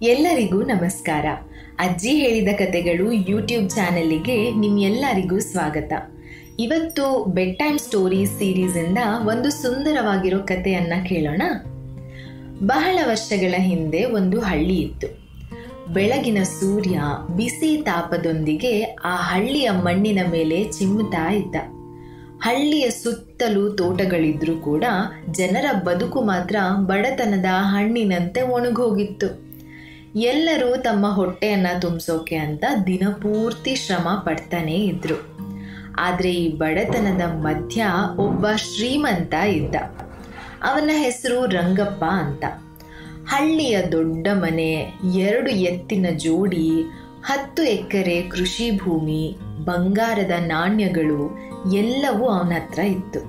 ಎಲ್ಲರಿಗೂ ನಮಸ್ಕಾರ. ಅಜ್ಜಿ ಹೇಳಿದ ಕತೆಗಳು ಯೂಟ್ಯೂಬ್ ಚಾನೆಲ್ಗೆ ನಿಮ್ಮೆಲ್ಲರಿಗೂ ಸ್ವಾಗತ. ಇವತ್ತು ಬೆಡ್ ಟೈಮ್ ಸ್ಟೋರೀಸ್ ಸೀರೀಸಿಂದ ಒಂದು ಸುಂದರವಾಗಿರೋ ಕಥೆಯನ್ನ ಕೇಳೋಣ. ಬಹಳ ವರ್ಷಗಳ ಹಿಂದೆ ಒಂದು ಹಳ್ಳಿ ಇತ್ತು. ಬೆಳಗಿನ ಸೂರ್ಯ ಬಿಸಿ ತಾಪದೊಂದಿಗೆ ಆ ಹಳ್ಳಿಯ ಮಣ್ಣಿನ ಮೇಲೆ ಚಿಮ್ಮುತ್ತಾ ಇದ್ದ. ಹಳ್ಳಿಯ ಸುತ್ತಲೂ ತೋಟಗಳಿದ್ರೂ ಕೂಡ ಜನರ ಬದುಕು ಮಾತ್ರ ಬಡತನದ ಹಣ್ಣಿನಂತೆ ಒಣಗೋಗಿತ್ತು. ಎಲ್ಲರೂ ತಮ್ಮ ಹೊಟ್ಟೆಯನ್ನ ತುಂಬಿಸೋಕೆ ಅಂತ ದಿನಪೂರ್ತಿ ಶ್ರಮ ಪಡ್ತಾನೆ ಇದ್ರು. ಆದರೆ ಈ ಬಡತನದ ಮಧ್ಯ ಒಬ್ಬ ಶ್ರೀಮಂತ ಇದ್ದ. ಅವನ ಹೆಸರು ರಂಗಪ್ಪ ಅಂತ. ಹಳ್ಳಿಯ ದೊಡ್ಡ ಮನೆ, 2 ಎತ್ತಿನ ಜೋಡಿ, 10 ಎಕರೆ ಕೃಷಿ ಭೂಮಿ, ಬಂಗಾರದ ನಾಣ್ಯಗಳು ಎಲ್ಲವೂ ಅವನ ಹತ್ರ ಇತ್ತು.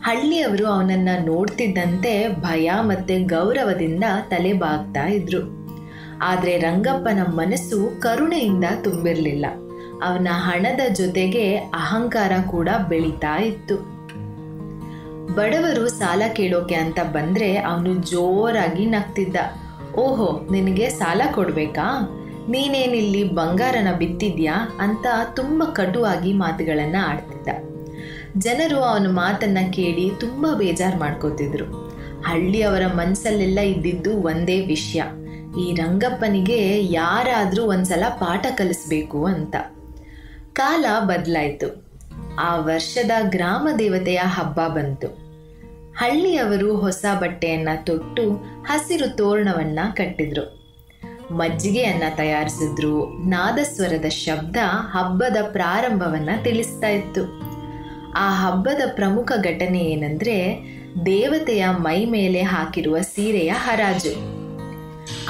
ಹಳ್ಳಿಯವರು ಅವನನ್ನ ನೋಡ್ತಿದ್ದಂತೆ ಭಯ ಮತ್ತೆ ಗೌರವದಿಂದ ತಲೆ ಬಾಗ್ತಾ ಇದ್ರು. ಆದರೆ ರಂಗಪ್ಪನ ಮನಸ್ಸು ಕರುಣೆಯಿಂದ ತುಂಬಿರಲಿಲ್ಲ. ಅವನ ಹಣದ ಜೊತೆಗೆ ಅಹಂಕಾರ ಕೂಡ ಬೆಳೀತಾ ಇತ್ತು. ಬಡವರು ಸಾಲ ಕೇಳೋಕೆ ಅಂತ ಬಂದ್ರೆ ಅವನು ಜೋರಾಗಿ ನಗ್ತಿದ್ದ. ಓಹೋ, ನಿನಗೆ ಸಾಲ ಕೊಡ್ಬೇಕಾ? ನೀನೇನಿಲ್ಲಿ ಬಂಗಾರನ ಬಿತ್ತಿದ್ಯಾ ಅಂತ ತುಂಬಾ ಕಟುವಾಗಿ ಮಾತುಗಳನ್ನ ಆಡ್ತಿದ್ದ. ಜನರು ಅವನ ಮಾತನ್ನ ಕೇಳಿ ತುಂಬಾ ಬೇಜಾರು ಮಾಡ್ಕೋತಿದ್ರು. ಹಳ್ಳಿಯವರ ಮನಸ್ಸಲ್ಲೆಲ್ಲ ಇದ್ದಿದ್ದು ಒಂದೇ ವಿಷಯ, ಈ ರಂಗಪ್ಪನಿಗೆ ಯಾರಾದ್ರೂ ಒಂದ್ಸಲ ಪಾಠ ಕಲಿಸ್ಬೇಕು ಅಂತ. ಕಾಲ ಬದಲಾಯಿತು. ಆ ವರ್ಷದ ಗ್ರಾಮ ದೇವತೆಯ ಹಬ್ಬ ಬಂತು. ಹಳ್ಳಿಯವರು ಹೊಸ ಬಟ್ಟೆಯನ್ನ ತೊಟ್ಟು ಹಸಿರು ತೋರಣವನ್ನ ಕಟ್ಟಿದ್ರು. ಮಜ್ಜಿಗೆಯನ್ನ ತಯಾರಿಸಿದ್ರು. ನಾದಸ್ವರದ ಶಬ್ದ ಹಬ್ಬದ ಪ್ರಾರಂಭವನ್ನ ತಿಳಿಸ್ತಾ ಇತ್ತು. ಆ ಹಬ್ಬದ ಪ್ರಮುಖ ಘಟನೆ ಏನಂದ್ರೆ, ದೇವತೆಯ ಮೈ ಮೇಲೆ ಹಾಕಿರುವ ಸೀರೆಯ ಹರಾಜು.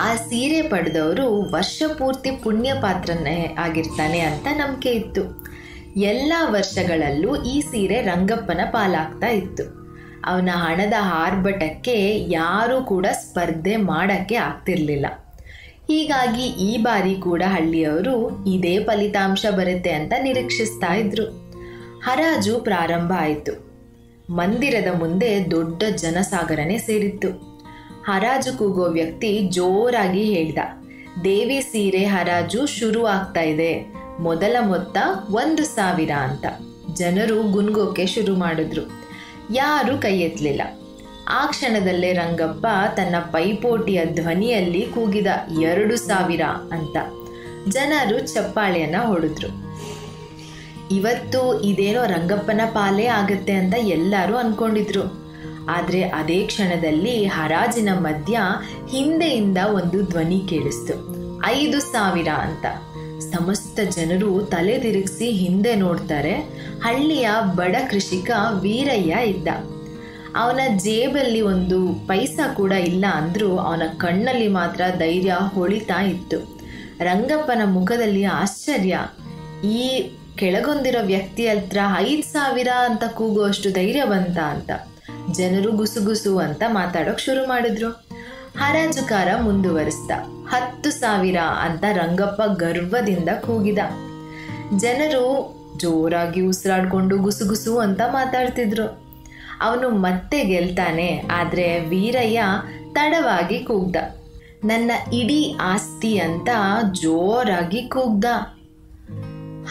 ಆ ಸೀರೆ ಪಡೆದವರು ವರ್ಷ ಪೂರ್ತಿ ಪುಣ್ಯ ಪಾತ್ರನೇ ಆಗಿರ್ತಾನೆ ಅಂತ ನಂಬಿಕೆ ಇತ್ತು. ಎಲ್ಲ ವರ್ಷಗಳಲ್ಲೂ ಈ ಸೀರೆ ರಂಗಪ್ಪನ ಪಾಲಾಗ್ತಾ ಇತ್ತು. ಅವನ ಹಣದ ಆರ್ಭಟಕ್ಕೆ ಯಾರೂ ಕೂಡ ಸ್ಪರ್ಧೆ ಮಾಡಕ್ಕೆ ಆಗ್ತಿರ್ಲಿಲ್ಲ. ಹೀಗಾಗಿ ಈ ಬಾರಿ ಕೂಡ ಹಳ್ಳಿಯವರು ಇದೇ ಫಲಿತಾಂಶ ಬರುತ್ತೆ ಅಂತ ನಿರೀಕ್ಷಿಸ್ತಾ ಇದ್ರು. ಹರಾಜು ಪ್ರಾರಂಭ ಆಯಿತು. ಮಂದಿರದ ಮುಂದೆ ದೊಡ್ಡ ಜನಸಾಗರನೆ ಸೇರಿತ್ತು. ಹರಾಜು ಕೂಗೋ ವ್ಯಕ್ತಿ ಜೋರಾಗಿ ಹೇಳ್ದ, ದೇವಿ ಸೀರೆ ಹರಾಜು ಶುರು ಆಗ್ತಾ ಇದೆ, ಮೊದಲ ಮೊತ್ತ 1,000 ಅಂತ. ಜನರು ಗುನ್ಗೋಕೆ ಶುರು ಮಾಡಿದ್ರು. ಯಾರು ಕೈ ಎತ್ತಲಿಲ್ಲ. ಆ ಕ್ಷಣದಲ್ಲೇ ರಂಗಪ್ಪ ತನ್ನ ಪೈಪೋಟಿಯ ಧ್ವನಿಯಲ್ಲಿ ಕೂಗಿದ 2,000 ಅಂತ. ಜನರು ಚಪ್ಪಾಳೆಯನ್ನ ಹೊಡೆದ್ರು. ಇವತ್ತು ಇದೇನೋ ರಂಗಪ್ಪನ ಪಾಲೇ ಆಗತ್ತೆ ಅಂತ ಎಲ್ಲರೂ ಅನ್ಕೊಂಡಿದ್ರು. ಆದರೆ ಅದೇ ಕ್ಷಣದಲ್ಲಿ ಹರಾಜಿನ ಮಧ್ಯ ಹಿಂದೆಯಿಂದ ಒಂದು ಧ್ವನಿ ಕೇಳಿಸ್ತು, 5,000 ಅಂತ. ಸಮಸ್ತ ಜನರು ತಲೆ ತಿರುಗಿಸಿ ಹಿಂದೆ ನೋಡ್ತಾರೆ. ಹಳ್ಳಿಯ ಬಡ ಕೃಷಿಕ ವೀರಯ್ಯ ಇದ್ದ. ಅವನ ಜೇಬಲ್ಲಿ ಒಂದು ಪೈಸಾ ಕೂಡ ಇಲ್ಲ ಅಂದ್ರೂ ಅವನ ಕಣ್ಣಲ್ಲಿ ಮಾತ್ರ ಧೈರ್ಯ ಹೊಳಿತಾ ಇತ್ತು. ರಂಗಪ್ಪನ ಮುಖದಲ್ಲಿ ಆಶ್ಚರ್ಯ. ಈ ಕೆಳಗೊಂದಿರೋ ವ್ಯಕ್ತಿ ಹತ್ರ 5,000 ಅಂತ ಕೂಗುವಷ್ಟು ಧೈರ್ಯ ಬಂತ ಅಂತ. ಜನರು ಗುಸುಗುಸು ಅಂತ ಮಾತಾಡೋಕ್ ಶುರು ಮಾಡಿದ್ರು. ಹರಾಜುಕಾರ ಮುಂದುವರಿಸ್ದ, 10,000 ಅಂತ ರಂಗಪ್ಪ ಗರ್ವದಿಂದ ಕೂಗಿದ. ಜನರು ಜೋರಾಗಿ ಉಸಿರಾಡ್ಕೊಂಡು ಗುಸುಗುಸು ಅಂತ ಮಾತಾಡ್ತಿದ್ರು. ಅವನು ಮತ್ತೆ ಗೆಲ್ತಾನೆ. ಆದ್ರೆ ವೀರಯ್ಯ ತಡವಾಗಿ ಕೂಗ್ದ, ನನ್ನ ಇಡೀ ಆಸ್ತಿ ಅಂತ ಜೋರಾಗಿ ಕೂಗ್ದ.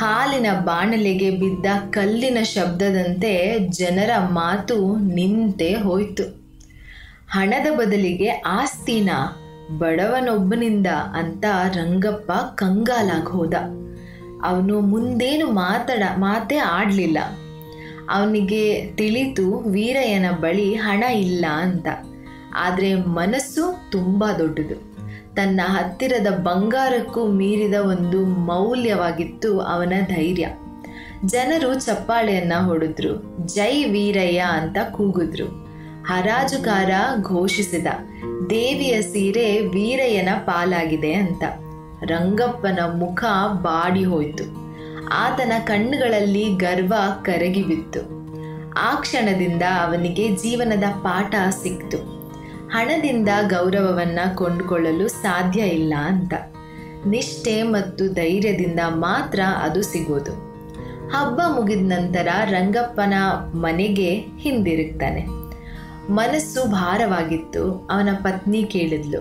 ಹಾಲಿನ ಬಾಣಲೆಗೆ ಬಿದ್ದ ಕಲ್ಲಿನ ಶಬ್ದದಂತೆ ಜನರ ಮಾತು ನಿಂತೇ ಹೋಯ್ತು. ಹಣದ ಬದಲಿಗೆ ಆಸ್ತಿನ ಬಡವನೊಬ್ಬನಿಂದ ಅಂತ ರಂಗಪ್ಪ ಕಂಗಾಲಾಗಿ ಹೋದ. ಅವನು ಮುಂದೇನು ಮಾತೇ ಆಡ್ಲಿಲ್ಲ. ಅವನಿಗೆ ತಿಳಿತು ವೀರಯ್ಯನ ಬಳಿ ಹಣ ಇಲ್ಲ ಅಂತ. ಆದರೆ ಮನಸ್ಸು ತುಂಬಾ ದೊಡ್ಡದು. ತನ್ನ ಹತ್ತಿರದ ಬಂಗಾರಕ್ಕೂ ಮೀರಿದ ಒಂದು ಮೌಲ್ಯವಾಗಿತ್ತು ಅವನ ಧೈರ್ಯ. ಜನರು ಚಪ್ಪಾಳೆಯನ್ನ ಹೊಡೆದ್ರು, ಜೈ ವೀರಯ್ಯ ಅಂತ ಕೂಗಿದ್ರು. ಹರಾಜುಕಾರ ಘೋಷಿಸಿದ, ದೇವಿಯ ಸೀರೆ ವೀರಯ್ಯನ ಪಾಲಾಗಿದೆ ಅಂತ. ರಂಗಪ್ಪನ ಮುಖ ಬಾಡಿ ಹೋಯ್ತು. ಆತನ ಕಣ್ಣುಗಳಲ್ಲಿ ಗರ್ವ ಕರಗಿ ಬಿತ್ತು. ಆ ಕ್ಷಣದಿಂದ ಅವನಿಗೆ ಜೀವನದ ಪಾಠ ಸಿಕ್ತು. ಹಣದಿಂದ ಗೌರವವನ್ನ ಕೊಂಡುಕೊಳ್ಳಲು ಸಾಧ್ಯ ಇಲ್ಲ ಅಂತ. ನಿಷ್ಠೆ ಮತ್ತು ಧೈರ್ಯದಿಂದ ಮಾತ್ರ ಅದು ಸಿಗೋದು. ಹಬ್ಬ ಮುಗಿದ ನಂತರ ರಂಗಪ್ಪನ ಮನೆಗೆ ಹಿಂದಿರುಗ್ತಾನೆ. ಮನಸ್ಸು ಭಾರವಾಗಿತ್ತು. ಅವನ ಪತ್ನಿ ಕೇಳಿದ್ಲು,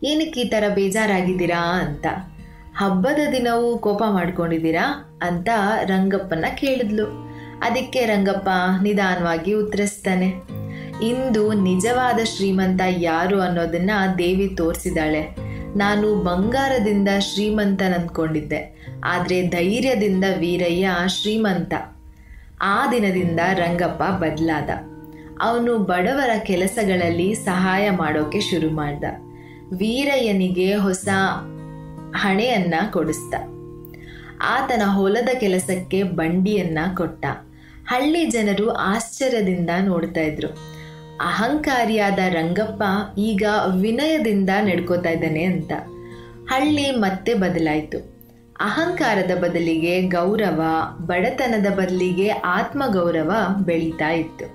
ಏನಕ್ಕೆ ಈ ಥರ ಬೇಜಾರಾಗಿದ್ದೀರಾ ಅಂತ. ಹಬ್ಬದ ದಿನವೂ ಕೋಪ ಮಾಡ್ಕೊಂಡಿದ್ದೀರಾ ಅಂತ ರಂಗಪ್ಪನ ಕೇಳಿದ್ಲು. ಅದಕ್ಕೆ ರಂಗಪ್ಪ ನಿಧಾನವಾಗಿ ಉತ್ತರಿಸ್ತಾನೆ, ಇಂದು ನಿಜವಾದ ಶ್ರೀಮಂತ ಯಾರು ಅನ್ನೋದನ್ನ ದೇವಿ ತೋರಿಸಿದಾಳೆ. ನಾನು ಬಂಗಾರದಿಂದ ಶ್ರೀಮಂತನಂದ್ಕೊಂಡಿದ್ದೆ, ಆದರೆ ಧೈರ್ಯದಿಂದ ವೀರಯ್ಯ ಶ್ರೀಮಂತ. ಆ ದಿನದಿಂದ ರಂಗಪ್ಪ ಬದಲಾದ. ಅವನು ಬಡವರ ಕೆಲಸಗಳಲ್ಲಿ ಸಹಾಯ ಮಾಡೋಕೆ ಶುರು ಮಾಡ್ದ. ವೀರಯ್ಯನಿಗೆ ಹೊಸ ಹಣೆಯನ್ನ ಕೊಡಿಸ್ದ. ಆತನ ಹೊಲದ ಕೆಲಸಕ್ಕೆ ಬಂಡಿಯನ್ನ ಕೊಟ್ಟ. ಹಳ್ಳಿ ಜನರು ಆಶ್ಚರ್ಯದಿಂದ ನೋಡ್ತಾ ಇದ್ರು. ಅಹಂಕಾರಿಯಾದ ರಂಗಪ್ಪ ಈಗ ವಿನಯದಿಂದ ನಡ್ಕೋತಾ ಇದ್ದಾನೆ ಅಂತ. ಹಳ್ಳಿ ಮತ್ತೆ ಬದಲಾಯಿತು. ಅಹಂಕಾರದ ಬದಲಿಗೆ ಗೌರವ, ಬಡತನದ ಬದಲಿಗೆ ಆತ್ಮಗೌರವ ಬೆಳೀತಾ ಇತ್ತು.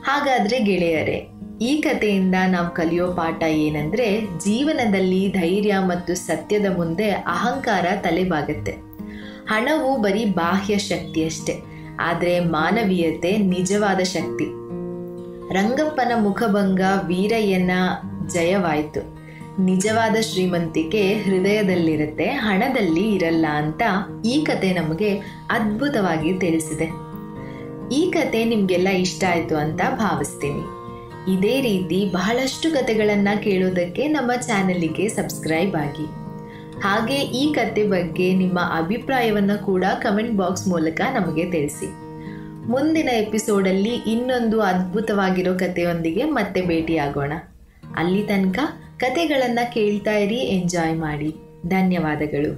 ಹಾಗಾದ್ರೆ ಗೆಳೆಯರೇ, ಈ ಕಥೆಯಿಂದ ನಾವು ಕಲಿಯೋ ಪಾಠ ಏನಂದ್ರೆ, ಜೀವನದಲ್ಲಿ ಧೈರ್ಯ ಮತ್ತು ಸತ್ಯದ ಮುಂದೆ ಅಹಂಕಾರ ತಲೆಬಾಗುತ್ತೆ. ಹಣವು ಬರೀ ಬಾಹ್ಯ ಶಕ್ತಿಯಷ್ಟೇ, ಆದರೆ ಮಾನವೀಯತೆ ನಿಜವಾದ ಶಕ್ತಿ. ರಂಗಪ್ಪನ ಮುಖಭಂಗ ವೀರಯ್ಯನ ಜಯವಾಯಿತು. ನಿಜವಾದ ಶ್ರೀಮಂತಿಕೆ ಹೃದಯದಲ್ಲಿರುತ್ತೆ, ಹಣದಲ್ಲಿ ಇರಲ್ಲ ಅಂತ ಈ ಕತೆ ನಮಗೆ ಅದ್ಭುತವಾಗಿ ತಿಳಿಸಿದೆ. ಈ ಕತೆ ನಿಮಗೆಲ್ಲ ಇಷ್ಟ ಆಯಿತು ಅಂತ ಭಾವಿಸ್ತೀನಿ. ಇದೇ ರೀತಿ ಬಹಳಷ್ಟು ಕತೆಗಳನ್ನು ಕೇಳೋದಕ್ಕೆ ನಮ್ಮ ಚಾನೆಲ್ಗೆ ಸಬ್ಸ್ಕ್ರೈಬ್ ಆಗಿ. ಹಾಗೆ ಈ ಕತೆ ಬಗ್ಗೆ ನಿಮ್ಮ ಅಭಿಪ್ರಾಯವನ್ನು ಕೂಡ ಕಮೆಂಟ್ ಬಾಕ್ಸ್ ಮೂಲಕ ನಮಗೆ ತಿಳಿಸಿ. ಮುಂದಿನ ಎಪಿಸೋಡಲ್ಲಿ ಇನ್ನೊಂದು ಅದ್ಭುತವಾಗಿರೋ ಕಥೆಯೊಂದಿಗೆ ಮತ್ತೆ ಭೇಟಿಯಾಗೋಣ. ಅಲ್ಲಿ ತನಕ ಕತೆಗಳನ್ನು ಕೇಳ್ತಾ ಇರಿ, ಎಂಜಾಯ್ ಮಾಡಿ. ಧನ್ಯವಾದಗಳು.